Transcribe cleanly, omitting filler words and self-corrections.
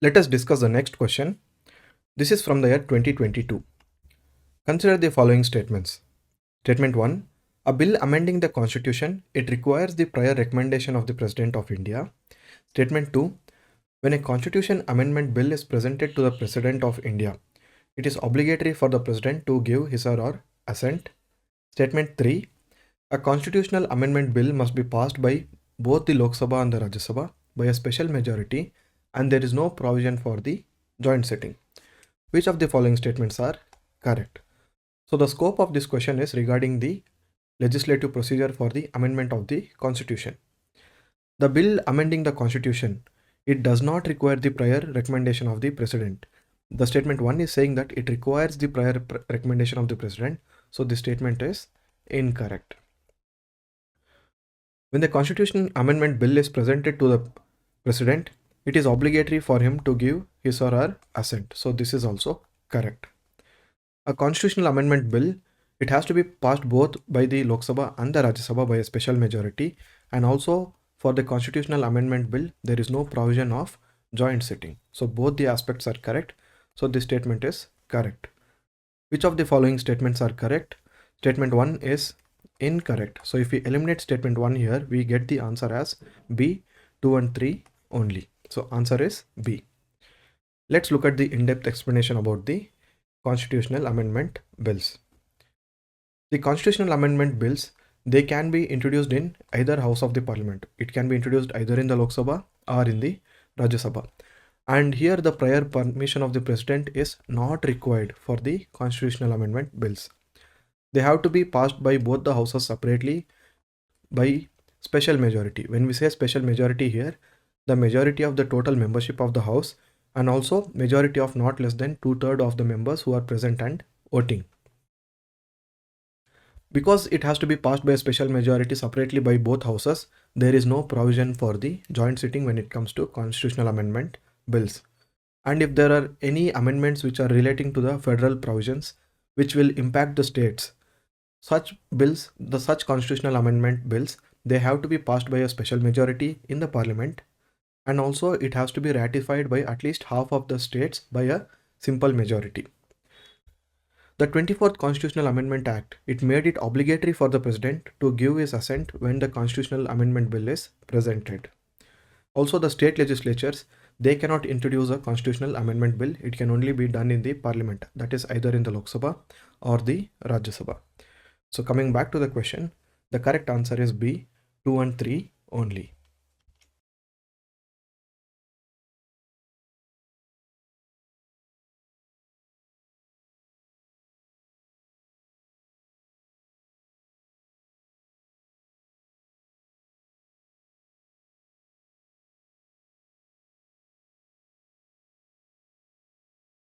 Let us discuss the next question. This is from the year 2022. Consider the following statements. Statement 1. A bill amending the constitution, it requires the prior recommendation of the President of India. Statement 2. When a constitution amendment bill is presented to the President of India, it is obligatory for the President to give his or her assent. Statement 3. A constitutional amendment bill must be passed by both the Lok Sabha and the Rajya Sabha by a special majority, and there is no provision for the joint sitting. Which of the following statements are correct? So the scope of this question is regarding the legislative procedure for the amendment of the constitution. The bill amending the constitution, it does not require the prior recommendation of the president. The statement 1 is saying that it requires the prior recommendation of the president. So this statement is incorrect. When the constitutional amendment bill is presented to the president, it is obligatory for him to give his or her assent. So this is also correct. A constitutional amendment bill, it has to be passed both by the Lok Sabha and the Rajya Sabha by a special majority, and also for the constitutional amendment bill, there is no provision of joint sitting. So both the aspects are correct. So this statement is correct. Which of the following statements are correct? Statement 1 is incorrect. So if we eliminate statement 1 here, we get the answer as B, 2 and 3 only. So answer is B. Let's look at the in-depth explanation about the constitutional amendment bills. The constitutional amendment bills, they can be introduced in either house of the parliament. It can be introduced either in the Lok Sabha or in the Rajya Sabha. And here the prior permission of the president is not required for the constitutional amendment bills. They have to be passed by both the houses separately by special majority. When we say special majority here, the majority of the total membership of the house, and also majority of not less than 2/3 of the members who are present and voting. Because it has to be passed by a special majority separately by both houses, there is no provision for the joint sitting when it comes to constitutional amendment bills. And if there are any amendments which are relating to the federal provisions which will impact the states, such bills, such constitutional amendment bills, they have to be passed by a special majority in the parliament, and also it has to be ratified by at least half of the states by a simple majority. The 24th Constitutional Amendment Act, it made it obligatory for the president to give his assent when the constitutional amendment bill is presented. Also, the state legislatures, they cannot introduce a constitutional amendment bill. It can only be done in the parliament, that is either in the Lok Sabha or the Rajya Sabha. So coming back to the question, the correct answer is B, 2 and 3 only.